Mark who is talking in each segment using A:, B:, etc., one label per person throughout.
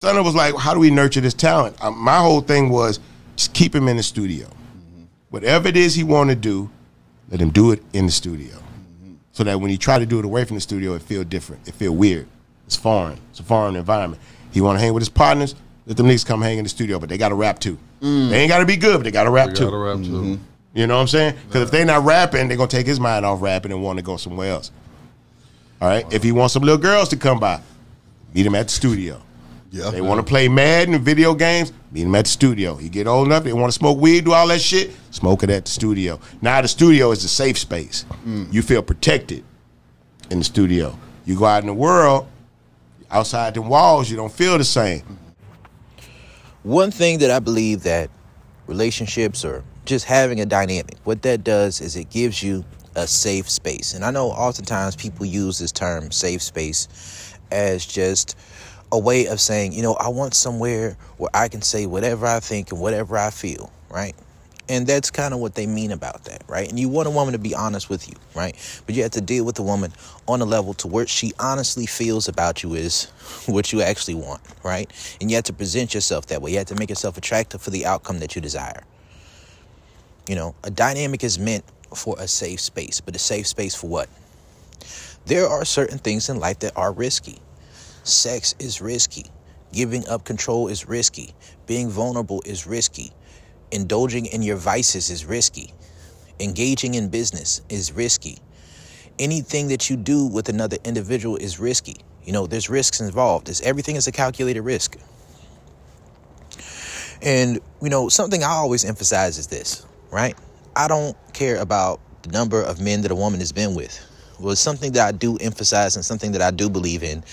A: Stunner was like, how do we nurture this talent? My whole thing was just keep him in the studio. Whatever it is he want to do, let him do it in the studio. So that when he try to do it away from the studio, it feel different. It feel weird. It's foreign. It's a foreign environment. He want to hang with his partners, let them niggas come hang in the studio, but they got to rap too. They ain't got to be good, but they got to rap too. You know what I'm saying? Because if they not rapping, they're going to take his mind off rapping and want to go somewhere else. All right? If he wants some little girls to come by, meet him at the studio. They want to play Madden and video games, meet him at the studio. He get old enough, they want to smoke weed, do all that shit, smoke it at the studio. Now the studio is a safe space. You feel protected in the studio. You go out in the world, outside the walls, you don't feel the same.
B: One thing that I believe that relationships or just having a dynamic, what that does is it gives you a safe space. And I know oftentimes people use this term safe space as just a way of saying, you know, I want somewhere where I can say whatever I think and whatever I feel, right? And that's kind of what they mean about that, right? And you want a woman to be honest with you, right? But you have to deal with the woman on a level to where she honestly feels about you is what you actually want, right? And you have to present yourself that way. You have to make yourself attractive for the outcome that you desire. You know, a dynamic is meant for a safe space, but a safe space for what? There are certain things in life that are risky. Sex is risky. Giving up control is risky. Being vulnerable is risky. Indulging in your vices is risky. Engaging in business is risky. Anything that you do with another individual is risky. You know, there's risks involved. Everything is a calculated risk. And, you know, something I always emphasize is this, right? I don't care about the number of men that a woman has been with. Well, it's something that I do emphasize and something that I do believe in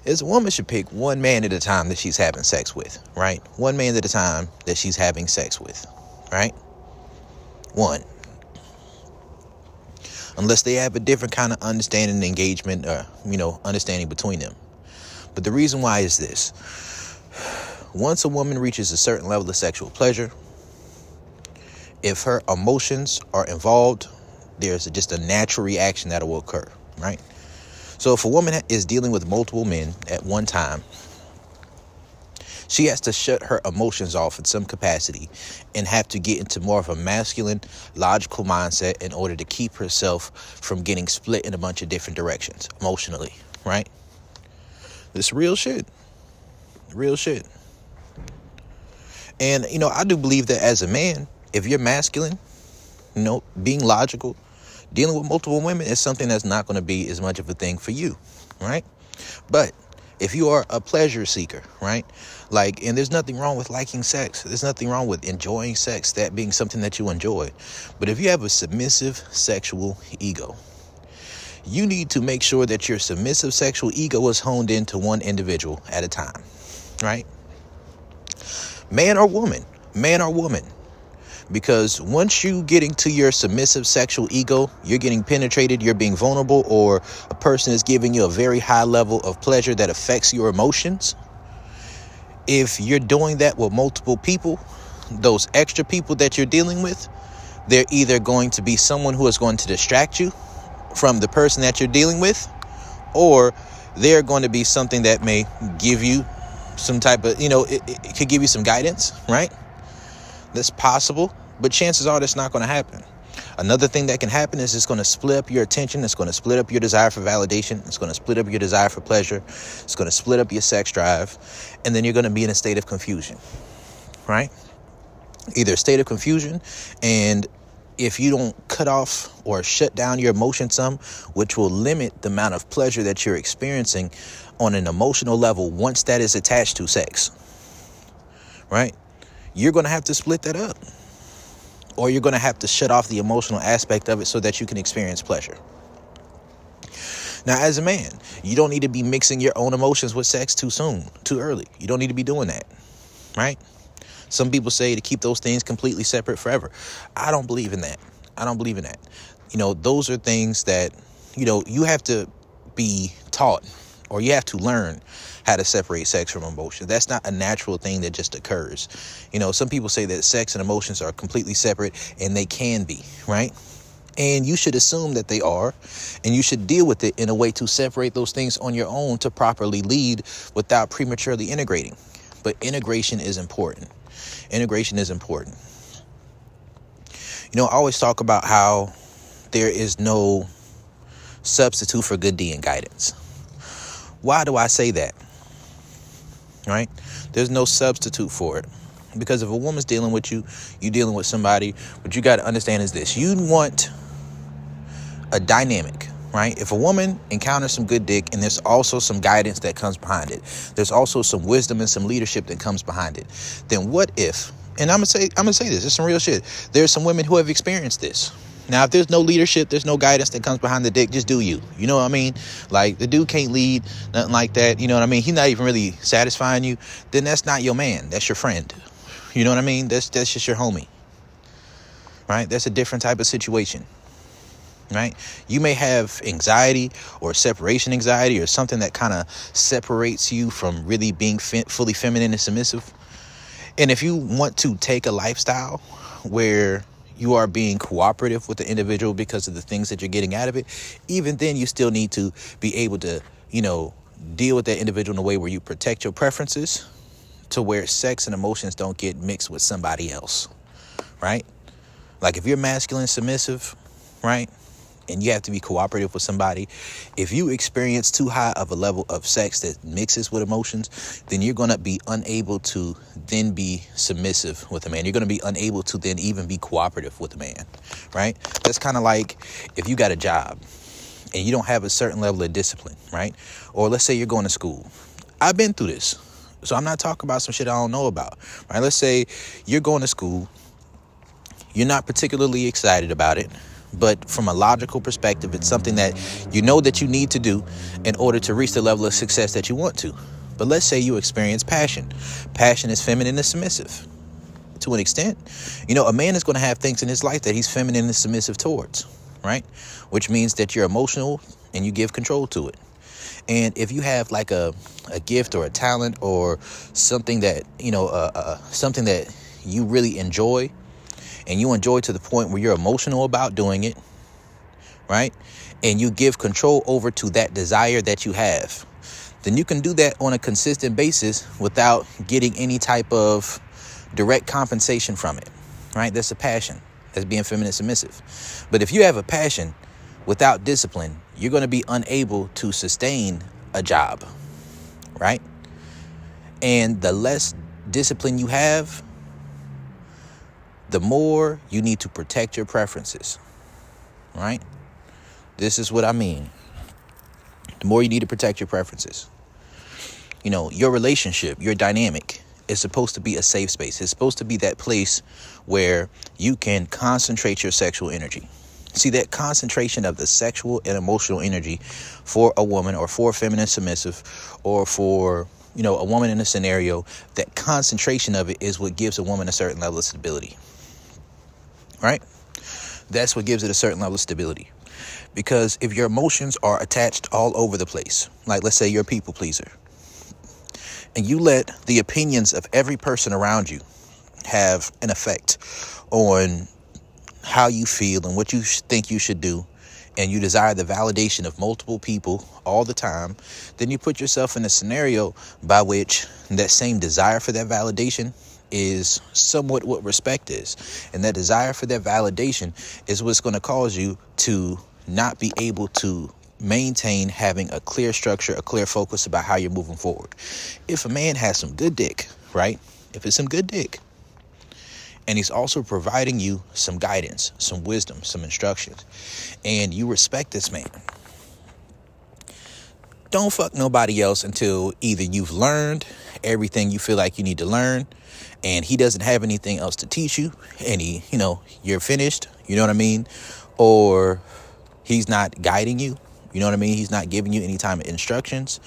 B: is a woman should pick one man at a time that she's having sex with, right? One man at a time that she's having sex with, right? One. Unless they have a different kind of understanding and engagement or, you know, understanding between them. But the reason why is this. Once a woman reaches a certain level of sexual pleasure, if her emotions are involved, there's just a natural reaction that will occur, right? So if a woman is dealing with multiple men at one time, she has to shut her emotions off in some capacity and have to get into more of a masculine, logical mindset in order to keep herself from getting split in a bunch of different directions emotionally, right? This real shit. Real shit. And, you know, I do believe that as a man, if you're masculine, you know, being logical, dealing with multiple women is something that's not going to be as much of a thing for you, right? But if you are a pleasure seeker, right? Like, and there's nothing wrong with liking sex. There's nothing wrong with enjoying sex, that being something that you enjoy. But if you have a submissive sexual ego, you need to make sure that your submissive sexual ego is honed into one individual at a time, right? Man or woman, man or woman. Because once you get into your submissive sexual ego, you're getting penetrated, you're being vulnerable, or a person is giving you a very high level of pleasure that affects your emotions. If you're doing that with multiple people, those extra people that you're dealing with, they're either going to be someone who is going to distract you from the person that you're dealing with, or they're going to be something that may give you some type of, you know, it could give you some guidance, right? That's possible, but chances are that's not going to happen. Another thing that can happen is it's going to split up your attention. It's going to split up your desire for validation. It's going to split up your desire for pleasure. It's going to split up your sex drive. And then you're going to be in a state of confusion, right? Either a state of confusion, and if you don't cut off or shut down your emotions some, which will limit the amount of pleasure that you're experiencing on an emotional level once that is attached to sex, right? You're going to have to split that up, or you're going to have to shut off the emotional aspect of it so that you can experience pleasure. Now, as a man, you don't need to be mixing your own emotions with sex too soon, too early. You don't need to be doing that, right? Some people say to keep those things completely separate forever. I don't believe in that. I don't believe in that. You know, those are things that, you know, you have to be taught, or you have to learn how to separate sex from emotion. That's not a natural thing that just occurs. You know, some people say that sex and emotions are completely separate, and they can be, right? And you should assume that they are, and you should deal with it in a way to separate those things on your own to properly lead without prematurely integrating. But integration is important. Integration is important. You know, I always talk about how there is no substitute for good D and guidance. Why do I say that? Right? There's no substitute for it. Because if a woman's dealing with you, you're dealing with somebody, what you got to understand is this. You want a dynamic, right? If a woman encounters some good dick and there's also some guidance that comes behind it, there's also some wisdom and some leadership that comes behind it, then what if, and I'm gonna say this, it's some real shit. There's some women who have experienced this. Now, if there's no leadership, there's no guidance that comes behind the dick, just do you. You know what I mean? Like, the dude can't lead, nothing like that. You know what I mean? He's not even really satisfying you. Then that's not your man. That's your friend. You know what I mean? That's just your homie. Right? That's a different type of situation. Right? You may have anxiety or separation anxiety or something that kind of separates you from really being fully feminine and submissive. And if you want to take a lifestyle where you are being cooperative with the individual because of the things that you're getting out of it, even then you still need to be able to, you know, deal with that individual in a way where you protect your preferences to where sex and emotions don't get mixed with somebody else. Right? Like if you're masculine submissive, right? And you have to be cooperative with somebody. If you experience too high of a level of sex that mixes with emotions, then you're going to be unable to then be submissive with a man. You're going to be unable to then even be cooperative with a man, right? That's kind of like if you got a job and you don't have a certain level of discipline, right? Or let's say you're going to school. I've been through this, so I'm not talking about some shit I don't know about, right? Let's say you're going to school. You're not particularly excited about it. But from a logical perspective, it's something that you know that you need to do in order to reach the level of success that you want to. But let's say you experience passion. Passion is feminine and submissive to an extent. You know, a man is going to have things in his life that he's feminine and submissive towards, right? Which means that you're emotional and you give control to it. And if you have like a gift or a talent or something that, you know, something that you really enjoy, and you enjoy to the point where you're emotional about doing it, right? And you give control over to that desire that you have, then you can do that on a consistent basis without getting any type of direct compensation from it, right? That's a passion. That's being feminine submissive. But if you have a passion without discipline, you're going to be unable to sustain a job, right? And the less discipline you have, the more you need to protect your preferences, right? This is what I mean. The more you need to protect your preferences. You know, your relationship, your dynamic is supposed to be a safe space. It's supposed to be that place where you can concentrate your sexual energy. See, that concentration of the sexual and emotional energy for a woman or for a feminine submissive or for, you know, a woman in a scenario, that concentration of it is what gives a woman a certain level of stability. Right? That's what gives it a certain level of stability. Because if your emotions are attached all over the place, like let's say you're a people pleaser, and you let the opinions of every person around you have an effect on how you feel and what you think you should do, and you desire the validation of multiple people all the time, then you put yourself in a scenario by which that same desire for that validation is somewhat what respect is. And that desire for that validation is what's going to cause you to not be able to maintain having a clear structure, a clear focus about how you're moving forward. If a man has some good dick, right? If it's some good dick, and he's also providing you some guidance, some wisdom, some instructions, and you respect this man, don't fuck nobody else until either you've learned everything you feel like you need to learn, and he doesn't have anything else to teach you, and he, you know, you're finished, you know what I mean? Or he's not guiding you, you know what I mean? He's not giving you any time of instructions,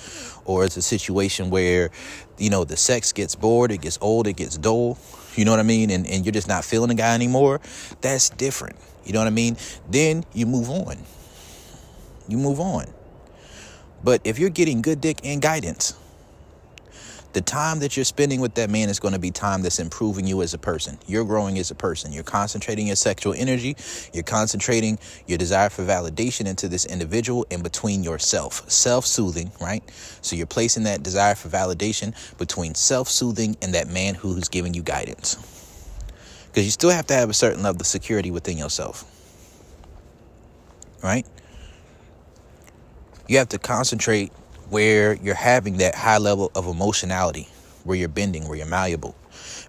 B: or it's a situation where, you know, the sex gets bored, it gets old, it gets dull, you know what I mean? And you're just not feeling the guy anymore. That's different, you know what I mean? Then you move on. You move on. But if you're getting good dick and guidance, The time that you're spending with that man is going to be time that's improving you as a person. You're growing as a person. You're concentrating your sexual energy. You're concentrating your desire for validation into this individual in between yourself. Self-soothing, right? So you're placing that desire for validation between self-soothing and that man who's giving you guidance. Because you still have to have a certain level of security within yourself, right? You have to concentrate where you're having that high level of emotionality, where you're bending, where you're malleable.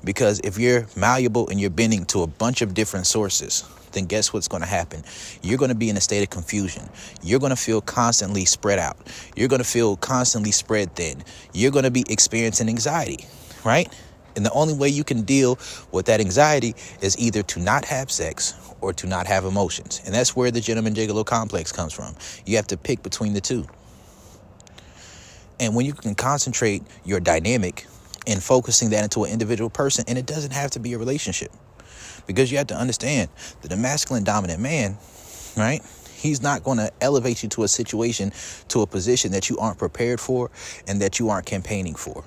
B: Because if you're malleable and you're bending to a bunch of different sources, then guess what's going to happen? You're going to be in a state of confusion. You're going to feel constantly spread out. You're going to feel constantly spread thin. You're going to be experiencing anxiety, right? And the only way you can deal with that anxiety is either to not have sex or to not have emotions. And that's where the gentleman gigolo complex comes from. You have to pick between the two. And when you can concentrate your dynamic and focusing that into an individual person, and it doesn't have to be a relationship, because you have to understand that a masculine dominant man, right? He's not going to elevate you to a situation, to a position that you aren't prepared for and that you aren't campaigning for.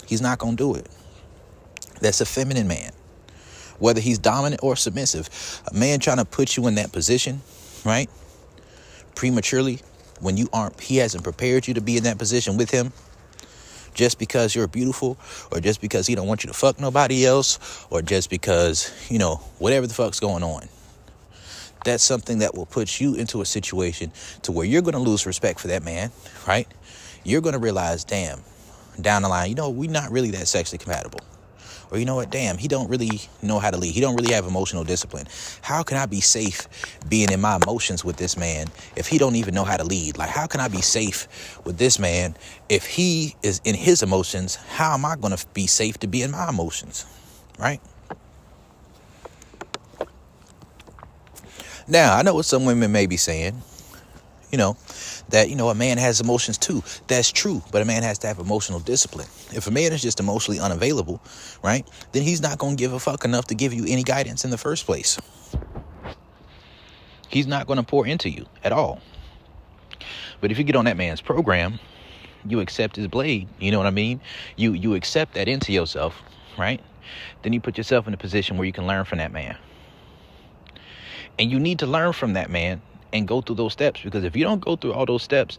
B: He's not going to do it. That's a feminine man. Whether he's dominant or submissive, a man trying to put you in that position, right? Prematurely, when he hasn't prepared you to be in that position with him, just because you're beautiful, or just because he don't want you to fuck nobody else, or just because, whatever the fuck's going on. That's something that will put you into a situation to where you're going to lose respect for that man, right? You're going to realize, damn, down the line, we're not really that sexually compatible. Or you know what, damn, he don't really know how to lead. He don't really have emotional discipline. How can I be safe being in my emotions with this man if he don't even know how to lead? Like, how can I be safe with this man if he is in his emotions? How am I going to be safe to be in my emotions, right? Now, I know what some women may be saying, that, a man has emotions too. That's true. But a man has to have emotional discipline. If a man is just emotionally unavailable, right, then he's not going to give a fuck enough to give you any guidance in the first place. He's not going to pour into you at all. But if you get on that man's program, you accept his blade. You know what I mean? You accept that into yourself, right? Then you put yourself in a position where you can learn from that man. And you need to learn from that man and go through those steps, because if you don't go through all those steps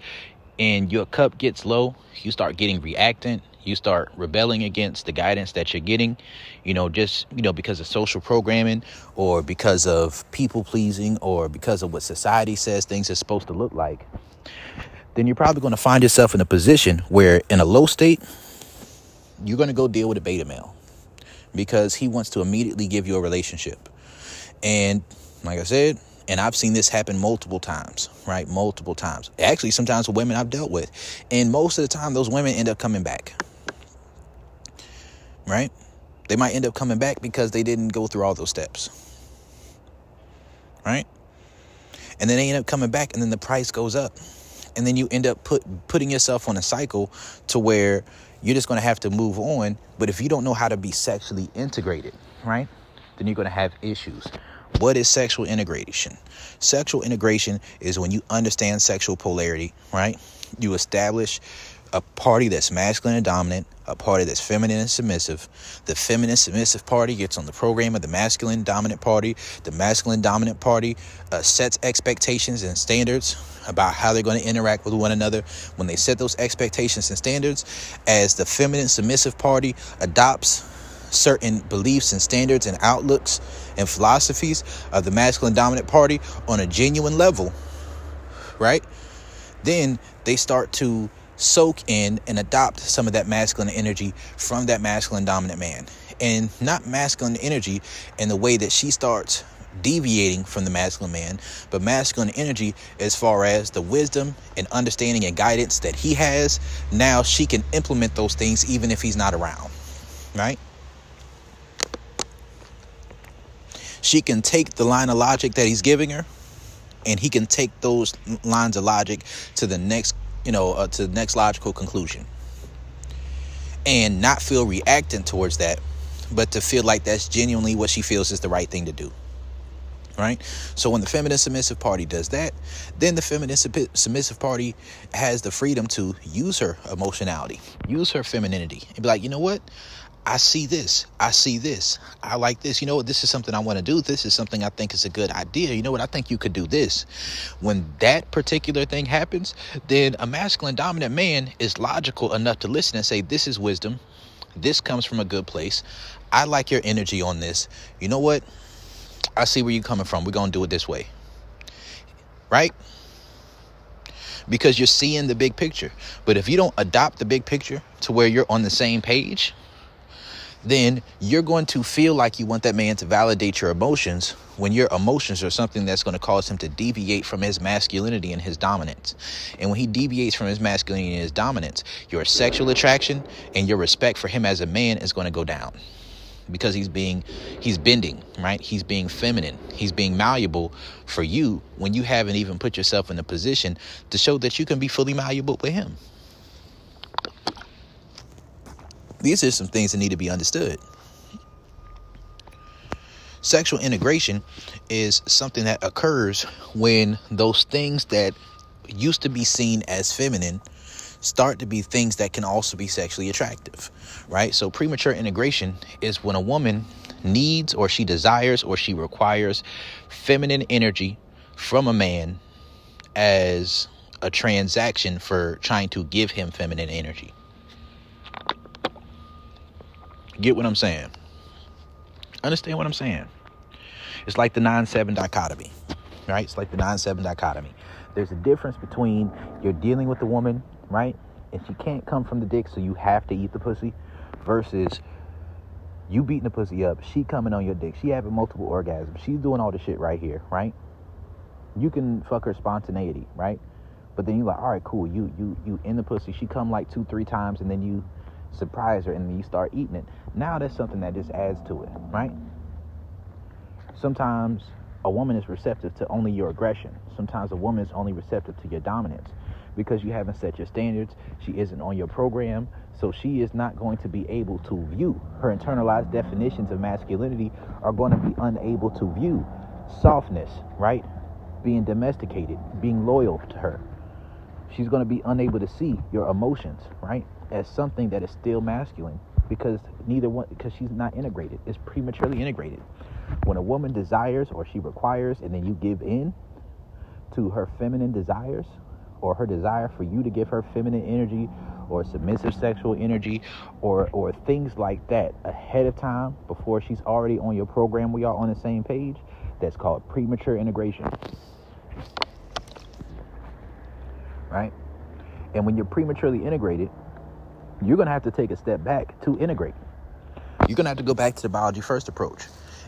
B: and your cup gets low, you start getting reactant, you start rebelling against the guidance that you're getting, because of social programming, or because of people pleasing, or because of what society says things are supposed to look like, then you're probably going to find yourself in a position where in a low state, you're going to go deal with a beta male because he wants to immediately give you a relationship. And like I said, and I've seen this happen multiple times, right? Multiple times. Actually, sometimes with women I've dealt with. And most of the time, those women end up coming back, right? They might end up coming back because they didn't go through all those steps, right? And then they end up coming back, and then the price goes up. And then you end up putting yourself on a cycle to where you're just going to have to move on. But if you don't know how to be sexually integrated, right, then you're going to have issues. What is sexual integration? Sexual integration is when you understand sexual polarity, right? You establish a party that's masculine and dominant, a party that's feminine and submissive. The feminine submissive party gets on the program of the masculine dominant party. The masculine dominant party sets expectations and standards about how they're going to interact with one another. When they set those expectations and standards, as the feminine submissive party adopts certain beliefs and standards and outlooks and philosophies of the masculine dominant party on a genuine level, right? Then they start to soak in and adopt some of that masculine energy from that masculine dominant man. And not masculine energy in the way that she starts deviating from the masculine man, but masculine energy as far as the wisdom and understanding and guidance that he has. Now she can implement those things even if he's not around, right? She can take the line of logic that he's giving her, and he can take those lines of logic to the next, to the next logical conclusion, and not feel reactant towards that, but to feel like that's genuinely what she feels is the right thing to do, right? So when the feminine submissive party does that, then the feminine submissive party has the freedom to use her emotionality, use her femininity, and be like, you know what? I see this. I see this. I like this. You know what? This is something I want to do. This is something I think is a good idea. You know what? I think you could do this. When that particular thing happens, then a masculine dominant man is logical enough to listen and say, this is wisdom. This comes from a good place. I like your energy on this. You know what? I see where you're coming from. We're going to do it this way. Right? Because you're seeing the big picture. But if you don't adopt the big picture to where you're on the same page, then you're going to feel like you want that man to validate your emotions when your emotions are something that's going to cause him to deviate from his masculinity and his dominance. And when he deviates from his masculinity and his dominance, your sexual attraction and your respect for him as a man is going to go down. Because he's bending, right? He's being feminine. He's being malleable for you when you haven't even put yourself in a position to show that you can be fully malleable with him. These are some things that need to be understood. Sexual integration is something that occurs when those things that used to be seen as feminine start to be things that can also be sexually attractive, right? So premature integration is when a woman needs or she desires or she requires feminine energy from a man as a transaction for trying to give him feminine energy. Get what I'm saying? Understand what I'm saying? It's like the 9-7 dichotomy, right? It's like the 9-7 dichotomy. There's a difference between you're dealing with a woman, right? And she can't come from the dick, so you have to eat the pussy, versus you beating the pussy up, she coming on your dick, she having multiple orgasms, she's doing all the shit right here, right? You can fuck her spontaneity, right? But then you're like, all right, cool, you in the pussy, she come like 2-3 times, and then you surprise her, and then you start eating it. Now that's something that just adds to it, right? Sometimes a woman is receptive to only your aggression. Sometimes a woman is only receptive to your dominance because you haven't set your standards. She isn't on your program, so she is not going to be able to view. Her internalized definitions of masculinity are going to be unable to view softness, right? Being domesticated, being loyal to her. She's going to be unable to see your emotions, right, as something that is still masculine because she's not integrated. It's prematurely integrated. When a woman desires or she requires and then you give in to her feminine desires or her desire for you to give her feminine energy or submissive sexual energy or things like that ahead of time before she's already on your program, we are on the same page, that's called premature integration. Right? And when you're prematurely integrated, you're going to have to take a step back to integrate. You're going to have to go back to the biology first approach.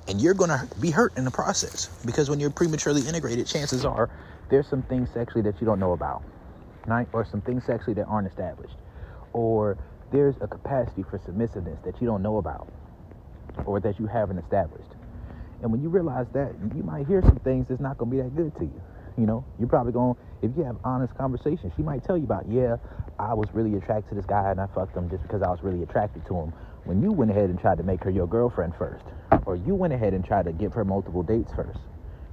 B: And you're going to be hurt in the process. Because when you're prematurely integrated, chances are there's some things sexually that you don't know about. Right? Or some things sexually that aren't established. Or there's a capacity for submissiveness that you don't know about. Or that you haven't established. And when you realize that, you might hear some things that's not going to be that good to you. You know, you're probably going, if you have honest conversations, she might tell you about, yeah, I was really attracted to this guy and I fucked him just because I was really attracted to him. When you went ahead and tried to make her your girlfriend first, or you went ahead and tried to give her multiple dates first,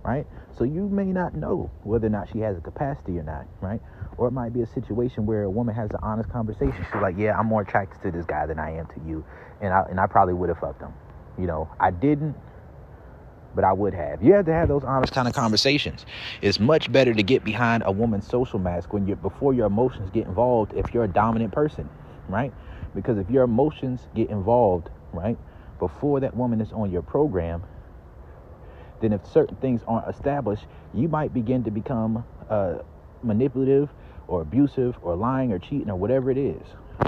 B: right? So you may not know whether or not she has a capacity or not, right? Or it might be a situation where a woman has an honest conversation. She's like, yeah, I'm more attracted to this guy than I am to you. And I probably would have fucked him. You know, I didn't, but I would have. You have to have those honest kind of conversations. It's much better to get behind a woman's social mask before your emotions get involved if you're a dominant person, right? Because if your emotions get involved, right, before that woman is on your program, then if certain things aren't established, you might begin to become manipulative or abusive or lying or cheating or whatever it is,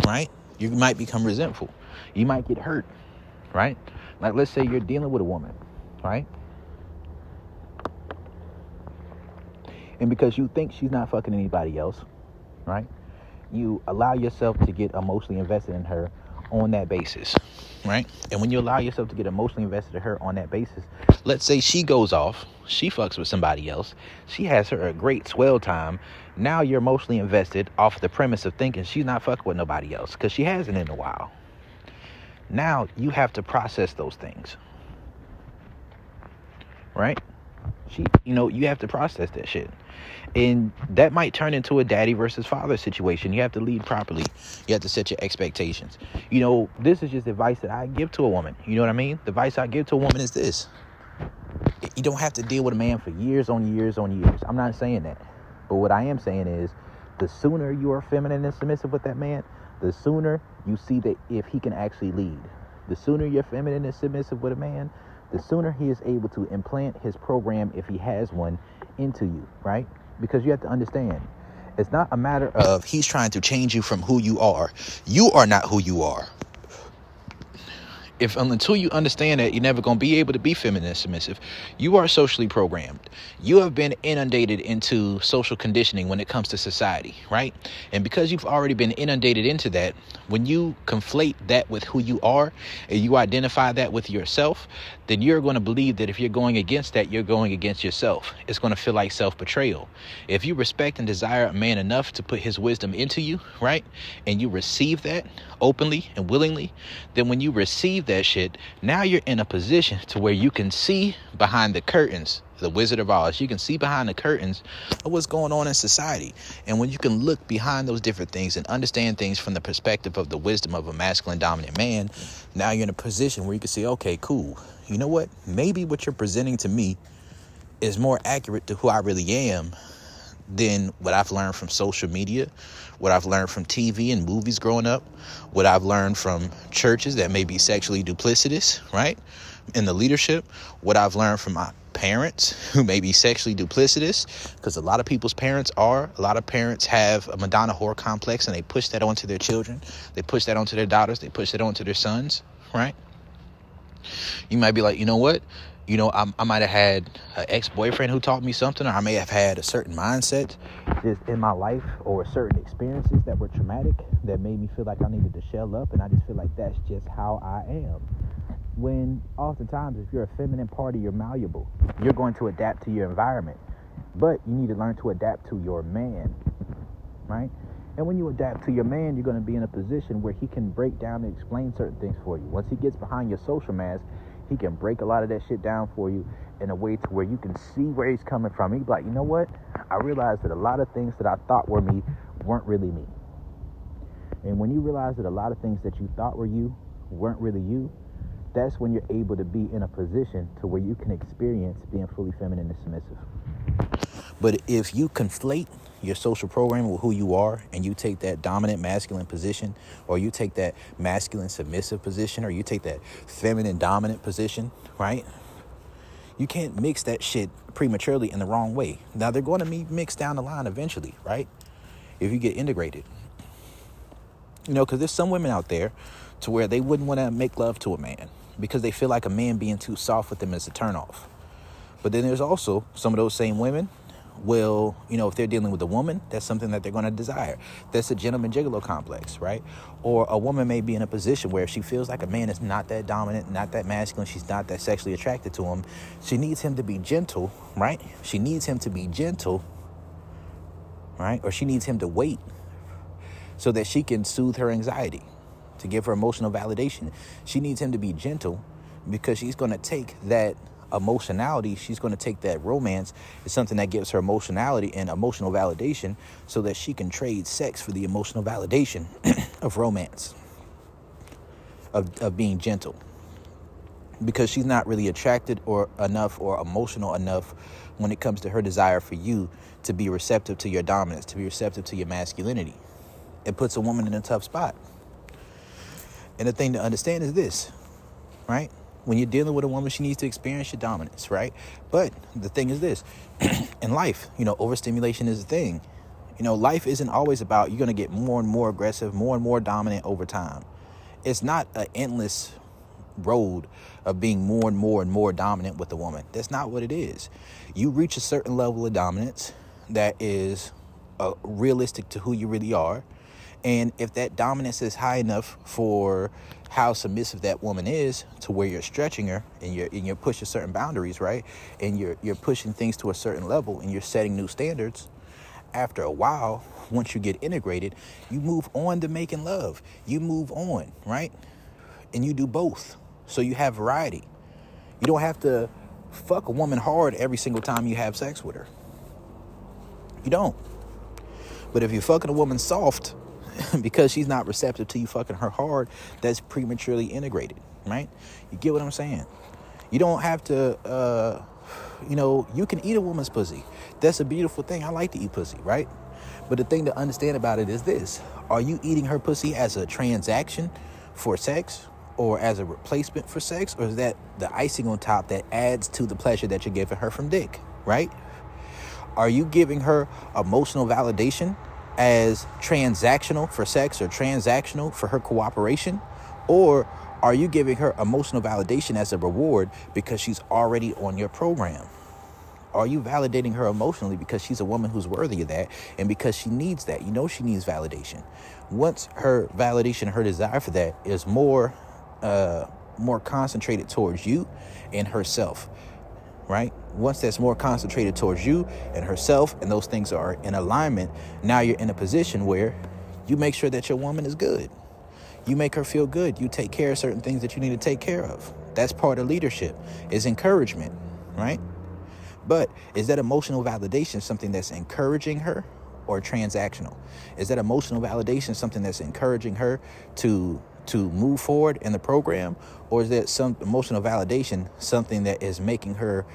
B: right? You might become resentful. You might get hurt, right? Like, let's say you're dealing with a woman, right? And because you think she's not fucking anybody else, right? You allow yourself to get emotionally invested in her on that basis, right? And when you allow yourself to get emotionally invested in her on that basis, let's say she goes off, she fucks with somebody else, she has her a great swell time. Now you're emotionally invested off the premise of thinking she's not fucking with nobody else because she hasn't in a while. Now you have to process those things, right? You have to process that shit. And that might turn into a daddy versus father situation. You have to lead properly. You have to set your expectations. This is just advice that I give to a woman. You know what I mean? The advice I give to a woman is this. You don't have to deal with a man for years on years on years. I'm not saying that. But what I am saying is, the sooner you are feminine and submissive with that man, the sooner you see that if he can actually lead. The sooner you're feminine and submissive with a man, the sooner he is able to implant his program, if he has one, into you, right? Because you have to understand, it's not a matter of he's trying to change you from who you are. You are not who you are. Until you understand that you're never going to be able to be feminine and submissive, you are socially programmed. You have been inundated into social conditioning when it comes to society, right? And because you've already been inundated into that, when you conflate that with who you are and you identify that with yourself, then you're going to believe that if you're going against that, you're going against yourself. It's going to feel like self-betrayal. If you respect and desire a man enough to put his wisdom into you, right, and you receive that openly and willingly, then when you receive that shit, now you're in a position to where you can see behind the curtains, the Wizard of Oz. You can see behind the curtains of what's going on in society. And when you can look behind those different things and understand things from the perspective of the wisdom of a masculine dominant man, now you're in a position where you can say, okay, cool. You know what? Maybe what you're presenting to me is more accurate to who I really am than what I've learned from social media, what I've learned from TV and movies growing up, what I've learned from churches that may be sexually duplicitous, right? In the leadership, what I've learned from my parents who may be sexually duplicitous, because a lot of people's parents are. A lot of parents have a Madonna whore complex and they push that onto their children. They push that onto their daughters. They push that onto their sons, right? You might be like, you know what? I might have had an ex-boyfriend who taught me something, or I may have had a certain mindset just in my life or certain experiences that were traumatic that made me feel like I needed to shell up, and I just feel like that's just how I am. When oftentimes, if you're a feminine party, you're malleable. You're going to adapt to your environment, but you need to learn to adapt to your man, right? And when you adapt to your man, you're going to be in a position where he can break down and explain certain things for you. Once he gets behind your social mask, he can break a lot of that shit down for you in a way to where you can see where he's coming from. He'd be like, you know what? I realized that a lot of things that I thought were me weren't really me. And when you realize that a lot of things that you thought were you weren't really you, that's when you're able to be in a position to where you can experience being fully feminine and submissive. But if you conflate your social program with who you are, and you take that dominant masculine position, or you take that masculine submissive position, or you take that feminine dominant position, right? You can't mix that shit prematurely in the wrong way. Now, they're going to be mixed down the line eventually, right? If you get integrated. Because there's some women out there to where they wouldn't want to make love to a man because they feel like a man being too soft with them is a turnoff. But then there's also some of those same women will, if they're dealing with a woman, that's something that they're going to desire. That's a gentleman gigolo complex, right? Or a woman may be in a position where she feels like a man is not that dominant, not that masculine, she's not that sexually attracted to him. She needs him to be gentle, right? She needs him to be gentle, right? Or she needs him to wait so that she can soothe her anxiety, to give her emotional validation. She needs him to be gentle because she's going to take that emotionality, she's going to take that romance as something that gives her emotionality and emotional validation so that she can trade sex for the emotional validation of romance, of being gentle. Because she's not really attracted or enough or emotional enough when it comes to her desire for you to be receptive to your dominance, to be receptive to your masculinity. It puts a woman in a tough spot. And the thing to understand is this, right? When you're dealing with a woman, she needs to experience your dominance, right? But the thing is this, in life, overstimulation is a thing. Life isn't always about you're going to get more and more aggressive, more and more dominant over time. It's not an endless road of being more and more dominant with a woman. That's not what it is. You reach a certain level of dominance that is realistic to who you really are. And if that dominance is high enough for how submissive that woman is, to where you're stretching her and you're pushing certain boundaries, right? And you're pushing things to a certain level and you're setting new standards. After a while, once you get integrated, you move on to making love. You move on, right? And you do both. So you have variety. You don't have to fuck a woman hard every single time you have sex with her. You don't. But if you're fucking a woman soft because she's not receptive to you fucking her hard, that's prematurely integrated, right? You get what I'm saying? You don't have to, you can eat a woman's pussy. That's a beautiful thing. I like to eat pussy, right? But the thing to understand about it is this. Are you eating her pussy as a transaction for sex or as a replacement for sex? Or is that the icing on top that adds to the pleasure that you're giving her from dick, right? Are you giving her emotional validation as transactional for sex or transactional for her cooperation? Or are you giving her emotional validation as a reward because she's already on your program? Are you validating her emotionally because she's a woman who's worthy of that and because she needs that? You know she needs validation. Once her validation, her desire for that is more concentrated towards you and herself, right? Once that's more concentrated towards you and herself and those things are in alignment, now you're in a position where you make sure that your woman is good. You make her feel good. You take care of certain things that you need to take care of. That's part of leadership, is encouragement, right? But is that emotional validation something that's encouraging her or transactional? Is that emotional validation something that's encouraging her to move forward in the program? Or is that some emotional validation something that is making her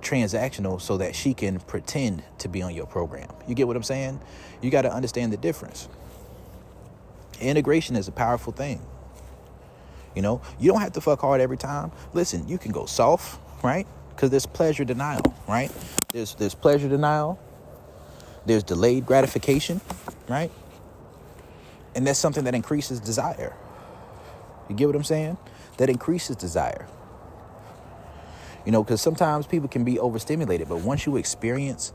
B: transactional so that she can pretend to be on your program? You get what I'm saying? You got to understand the difference. Integration is a powerful thing. You know, you don't have to fuck hard every time. Listen, you can go soft, right? Because there's pleasure denial, right? There's pleasure denial. There's delayed gratification, right? And that's something that increases desire. You get what I'm saying? That increases desire. You know, because sometimes people can be overstimulated, but once you experience,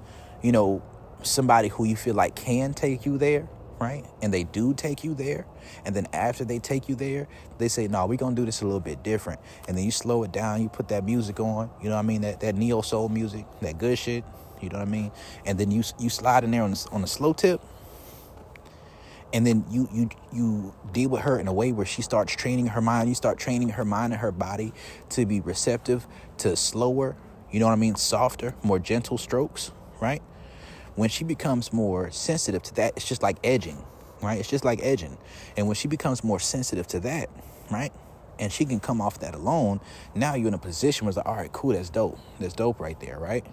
B: somebody who you feel like can take you there, right? And they do take you there. And then after they take you there, they say, no, we're going to do this a little bit different. And then you slow it down. You put that music on, you know what I mean? That neo soul music, that good shit, you know what I mean? And then you slide in there on the slow tip. And then you deal with her in a way where she starts training her mind. You start training her mind and her body to be receptive to slower, you know what I mean? Softer, more gentle strokes, right? When she becomes more sensitive to that, it's just like edging, right? It's just like edging. And when she becomes more sensitive to that, right? And she can come off that alone, now you're in a position where it's like, all right, cool, that's dope. That's dope right there, right?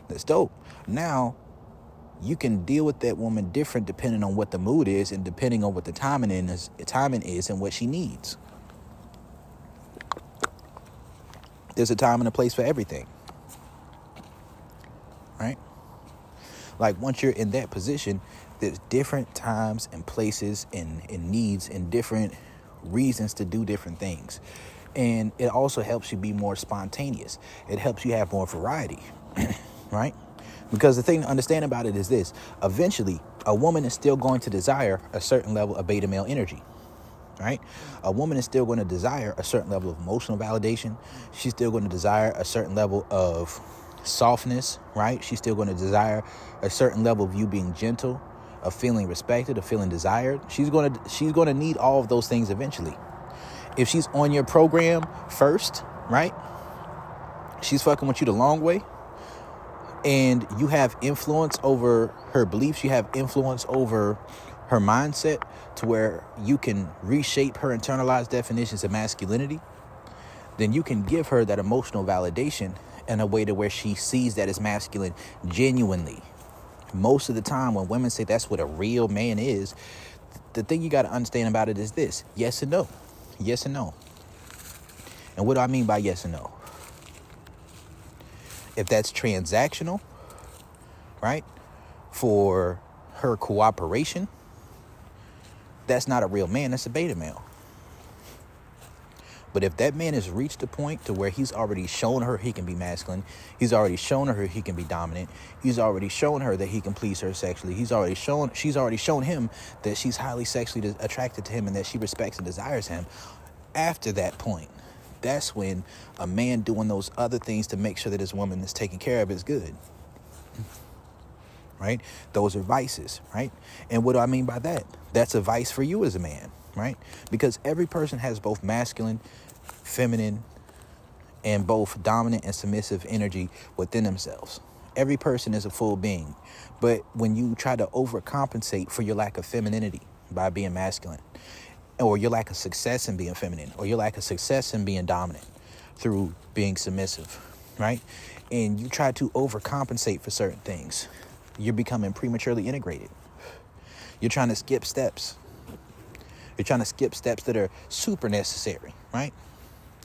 B: That's dope. Now, you can deal with that woman different depending on what the mood is and depending on what the timing is and what she needs. There's a time and a place for everything, right? Like once you're in that position, there's different times and places and needs and different reasons to do different things. And it also helps you be more spontaneous. It helps you have more variety, right? Because the thing to understand about it is this. Eventually, a woman is still going to desire a certain level of beta male energy, right? A woman is still going to desire a certain level of emotional validation. She's still going to desire a certain level of softness, right? She's still going to desire a certain level of you being gentle, of feeling respected, of feeling desired. She's going to need all of those things eventually. If she's on your program first, right? She's fucking with you the long way. And you have influence over her beliefs. You have influence over her mindset to where you can reshape her internalized definitions of masculinity. Then you can give her that emotional validation in a way to where she sees that as masculine genuinely. Most of the time when women say that's what a real man is, the thing you got to understand about it is this: yes and no. Yes and no. And what do I mean by yes and no? If that's transactional, right, for her cooperation, that's not a real man, that's a beta male. But if that man has reached a point to where he's already shown her he can be masculine, he's already shown her he can be dominant, he's already shown her that he can please her sexually, she's already shown him that she's highly sexually attracted to him and that she respects and desires him, after that point, that's when a man doing those other things to make sure that his woman is taken care of is good. Right? Those are vices, right? And what do I mean by that? That's a vice for you as a man, right? Because every person has both masculine, feminine, and both dominant and submissive energy within themselves. Every person is a full being. But when you try to overcompensate for your lack of femininity by being masculine, or your lack of success in being feminine, or your lack of success in being dominant through being submissive, right? And you try to overcompensate for certain things, you're becoming prematurely integrated. You're trying to skip steps. You're trying to skip steps that are super necessary, right?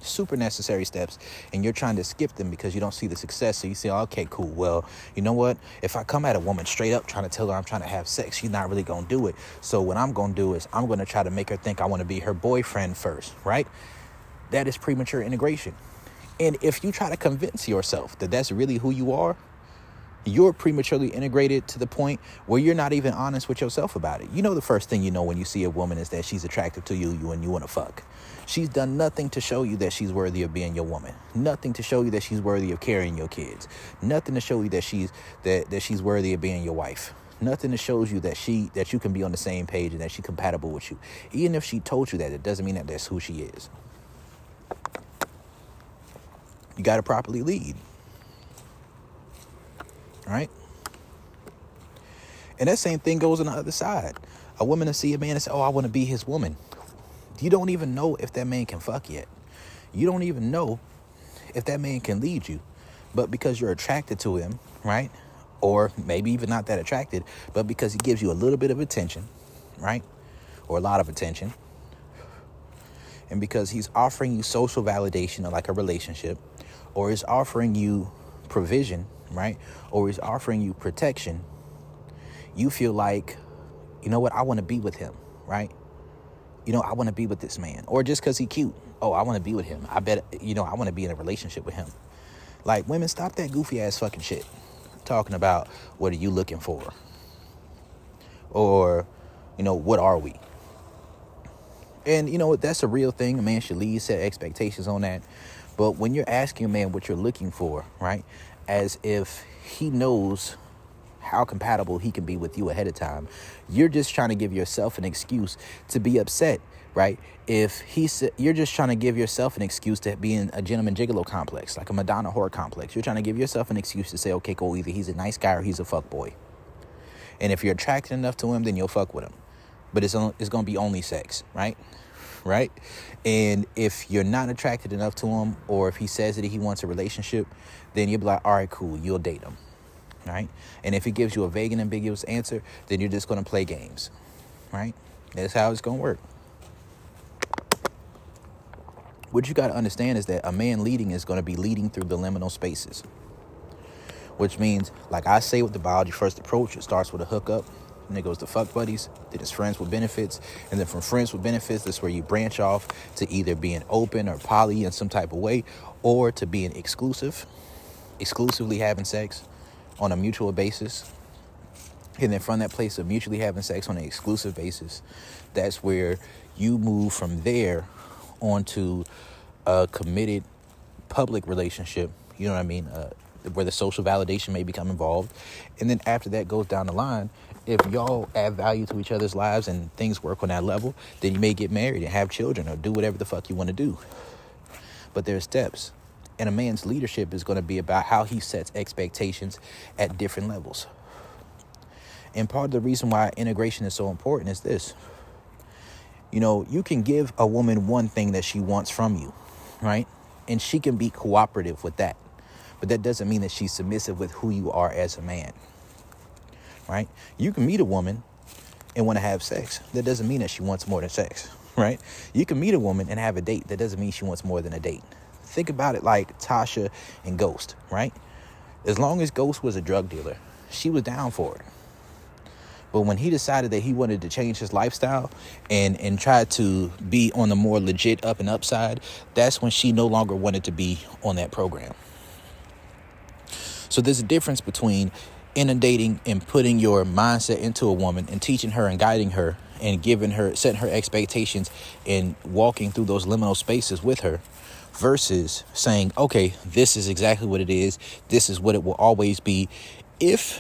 B: Super necessary steps, and you're trying to skip them because you don't see the success. So you say, okay, cool. Well, you know what? If I come at a woman straight up trying to tell her I'm trying to have sex, she's not really going to do it. So what I'm going to do is I'm going to try to make her think I want to be her boyfriend first, right? That is premature integration. And if you try to convince yourself that that's really who you are, you're prematurely integrated to the point where you're not even honest with yourself about it. You know, the first thing you know when you see a woman is that she's attractive to you and you want to fuck. She's done nothing to show you that she's worthy of being your woman. Nothing to show you that she's worthy of carrying your kids. Nothing to show you that she's worthy of being your wife. Nothing that shows you that you can be on the same page and that she's compatible with you. Even if she told you that, it doesn't mean that that's who she is. You got to properly lead. All right? And that same thing goes on the other side. A woman to see a man and say, oh, I want to be his woman. You don't even know if that man can fuck yet. You don't even know if that man can lead you. But because you're attracted to him, right? Or maybe even not that attracted, but because he gives you a little bit of attention, right? Or a lot of attention. And because he's offering you social validation, like a relationship, or he's offering you provision, right? Or he's offering you protection, you feel like, you know what, I want to be with him, right? You know, I want to be with this man. Or just because he's cute. Oh, I want to be with him. I bet, you know, I want to be in a relationship with him. Like, women, stop that goofy ass fucking shit. Talking about, what are you looking for? Or, you know, what are we? And, you know, that's a real thing. A man should lead, set expectations on that. But when you're asking a man what you're looking for, right, as if he knows how compatible he can be with you ahead of time, you're just trying to give yourself an excuse to be upset, right? You're just trying to give yourself an excuse to be in a gentleman gigolo complex, like a Madonna whore complex. You're trying to give yourself an excuse to say, okay, cool, either he's a nice guy or he's a fuck boy. And if you're attracted enough to him, then you'll fuck with him. But it's going to be only sex, right? Right? And if you're not attracted enough to him, or if he says that he wants a relationship, then you'll be like, all right, cool, you'll date him. Right? And if he gives you a vague and ambiguous answer, then you're just going to play games. Right? That's how it's going to work. What you got to understand is that a man leading is going to be leading through the liminal spaces. Which means, like I say with the biology first approach, it starts with a hookup. And it goes to fuck buddies, then it's friends with benefits, and then from friends with benefits, that's where you branch off to either being open or poly in some type of way, or to being exclusively having sex on a mutual basis. And then from that place of mutually having sex on an exclusive basis, that's where you move from there onto a committed public relationship, you know what I mean, where the social validation may become involved. And then after that goes down the line, if y'all add value to each other's lives and things work on that level, then you may get married and have children or do whatever the fuck you want to do. But there's steps. And a man's leadership is going to be about how he sets expectations at different levels. And part of the reason why integration is so important is this. You know, you can give a woman one thing that she wants from you, right? And she can be cooperative with that. But that doesn't mean that she's submissive with who you are as a man. Right? You can meet a woman and want to have sex. That doesn't mean that she wants more than sex, right? You can meet a woman and have a date. That doesn't mean she wants more than a date. Think about it like Tasha and Ghost, right? As long as Ghost was a drug dealer, she was down for it. But when he decided that he wanted to change his lifestyle and try to be on the more legit up and upside, that's when she no longer wanted to be on that program. So there's a difference between inundating and putting your mindset into a woman and teaching her and guiding her and setting her expectations and walking through those liminal spaces with her, versus saying, okay, this is exactly what it is. This is what it will always be.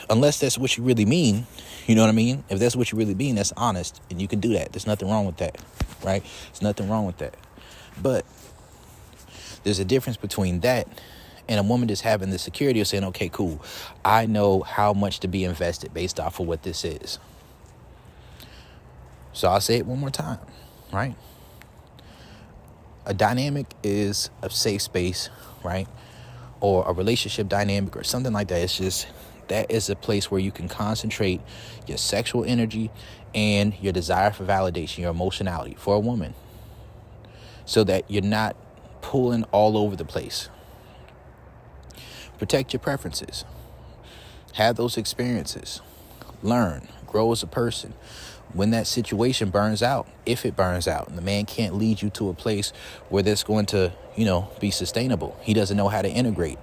B: Unless that's what you really mean, you know what I mean? If that's what you really mean, that's honest, and you can do that. There's nothing wrong with that, right? There's nothing wrong with that. But There's a difference between that and a woman just having the security of saying, okay, cool, I know how much to be invested based off of what this is. So I'll say it one more time, right? A dynamic is a safe space, right? Or a relationship dynamic or something like that. It's just, that is a place where you can concentrate your sexual energy and your desire for validation, your emotionality for a woman, so that you're not pulling all over the place. Protect your preferences. Have those experiences. Learn. Grow as a person. When that situation burns out, if it burns out, and the man can't lead you to a place where that's going to, be sustainable, he doesn't know how to integrate,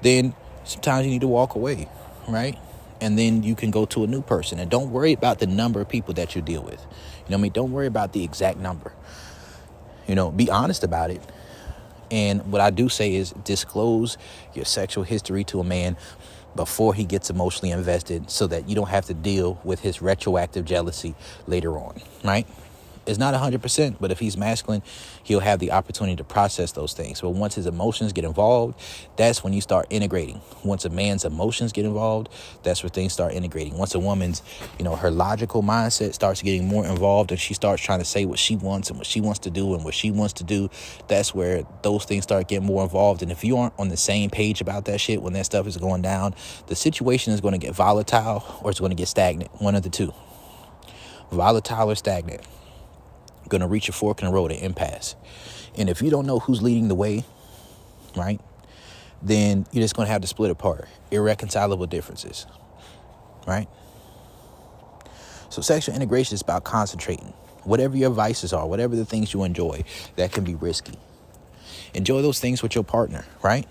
B: then sometimes you need to walk away, right? And then you can go to a new person. And don't worry about the number of people that you deal with. Don't worry about the exact number. Be honest about it. And what I do say is disclose your sexual history to a man before he gets emotionally invested, so that you don't have to deal with his retroactive jealousy later on, right? It's not 100%, but if he's masculine, he'll have the opportunity to process those things. But once his emotions get involved, that's when you start integrating. Once a man's emotions get involved, that's where things start integrating. Once a woman's, her logical mindset starts getting more involved, and she starts trying to say what she wants and what she wants to do and what she wants to do, that's where those things start getting more involved. And if you aren't on the same page about that shit when that stuff is going down, the situation is going to get volatile or it's going to get stagnant. One of the two. Volatile or stagnant. Going to reach a fork in the road, an impasse. And if you don't know who's leading the way, right, then you're just going to have to split apart. Irreconcilable differences, right? So sexual integration is about concentrating. Whatever your vices are, whatever the things you enjoy, that can be risky. Enjoy those things with your partner, right?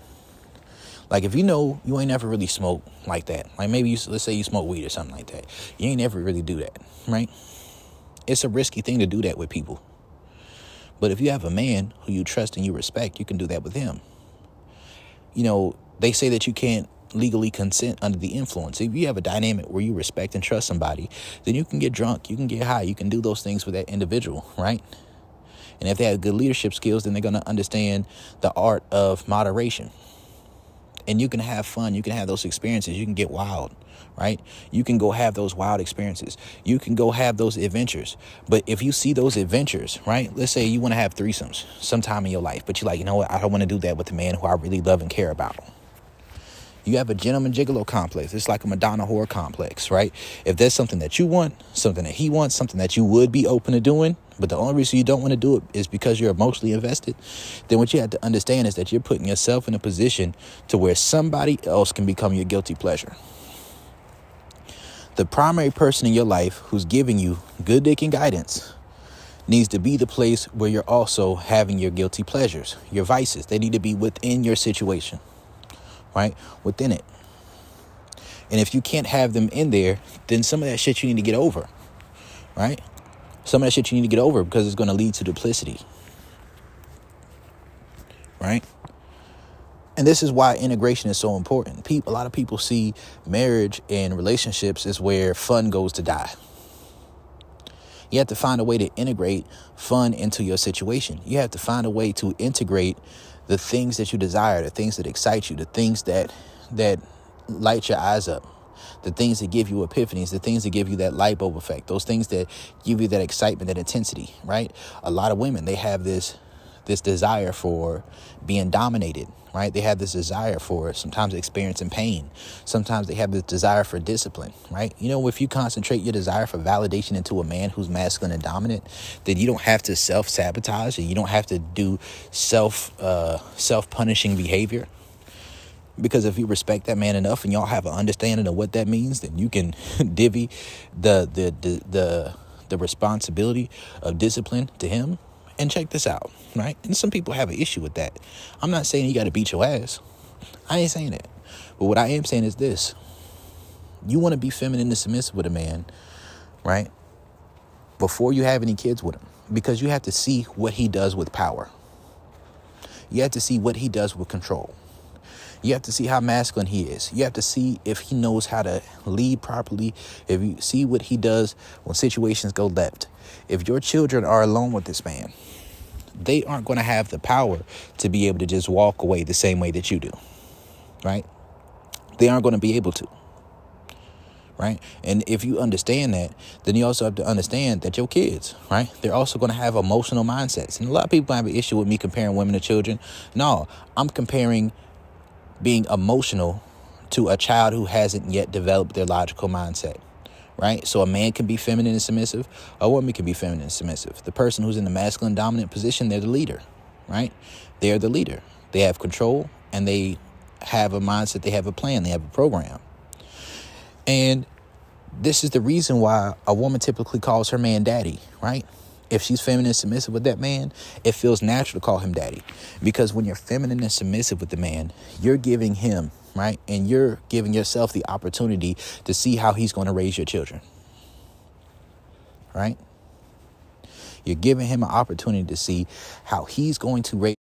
B: Like if you ain't never really smoked like that. Like maybe let's say you smoke weed or something like that. You ain't never really do that, right? It's a risky thing to do that with people. But if you have a man who you trust and you respect, you can do that with him. They say that you can't legally consent under the influence. If you have a dynamic where you respect and trust somebody, then you can get drunk, you can get high, you can do those things with that individual, right? And if they have good leadership skills, then they're going to understand the art of moderation. And you can have fun. You can have those experiences. You can get wild, right? You can go have those wild experiences. You can go have those adventures. But if you see those adventures, right? Let's say you want to have threesomes sometime in your life, but you're like, what? I don't want to do that with the man who I really love and care about. You have a gentleman gigolo complex. It's like a Madonna whore complex, right? If there's something that you want, something that he wants, something that you would be open to doing, but the only reason you don't want to do it is because you're emotionally invested, then what you have to understand is that you're putting yourself in a position to where somebody else can become your guilty pleasure. The primary person in your life who's giving you good dick and guidance needs to be the place where you're also having your guilty pleasures, your vices. They need to be within your situation. Right? Within it. And if you can't have them in there, then some of that shit you need to get over. Right? Some of that shit you need to get over because it's going to lead to duplicity. Right? And this is why integration is so important. A lot of people see marriage and relationships as where fun goes to die. You have to find a way to integrate fun into your situation. You have to find a way to integrate the things that you desire, the things that excite you, the things that light your eyes up, the things that give you epiphanies, the things that give you that light bulb effect, those things that give you that excitement, that intensity, right? A lot of women, they have this desire for being dominated, right? They have this desire for sometimes experiencing pain. Sometimes they have this desire for discipline, right? If you concentrate your desire for validation into a man who's masculine and dominant, then you don't have to self-sabotage and you don't have to do self-punishing behavior. Because if you respect that man enough and y'all have an understanding of what that means, then you can divvy the responsibility of discipline to him. And check this out, right? And some people have an issue with that. I'm not saying you got to beat your ass. I ain't saying that. But what I am saying is this. You want to be feminine and submissive with a man, right? Before you have any kids with him. Because you have to see what he does with power. You have to see what he does with control. You have to see how masculine he is. You have to see if he knows how to lead properly. If you see what he does when situations go left. If your children are alone with this man, they aren't going to have the power to be able to just walk away the same way that you do, right? They aren't going to be able to, right? And if you understand that, then you also have to understand that your kids, right, they're also going to have emotional mindsets. And a lot of people have an issue with me comparing women to children. No, I'm comparing being emotional to a child who hasn't yet developed their logical mindset, right? So a man can be feminine and submissive. A woman can be feminine and submissive. The person who's in the masculine dominant position, they're the leader, right? They're the leader. They have control and they have a mindset. They have a plan. They have a program. And this is the reason why a woman typically calls her man daddy, right? If she's feminine and submissive with that man, it feels natural to call him daddy. Because when you're feminine and submissive with the man, you're giving him, right? And you're giving yourself the opportunity to see how he's going to raise your children, right? You're giving him an opportunity to see how he's going to raise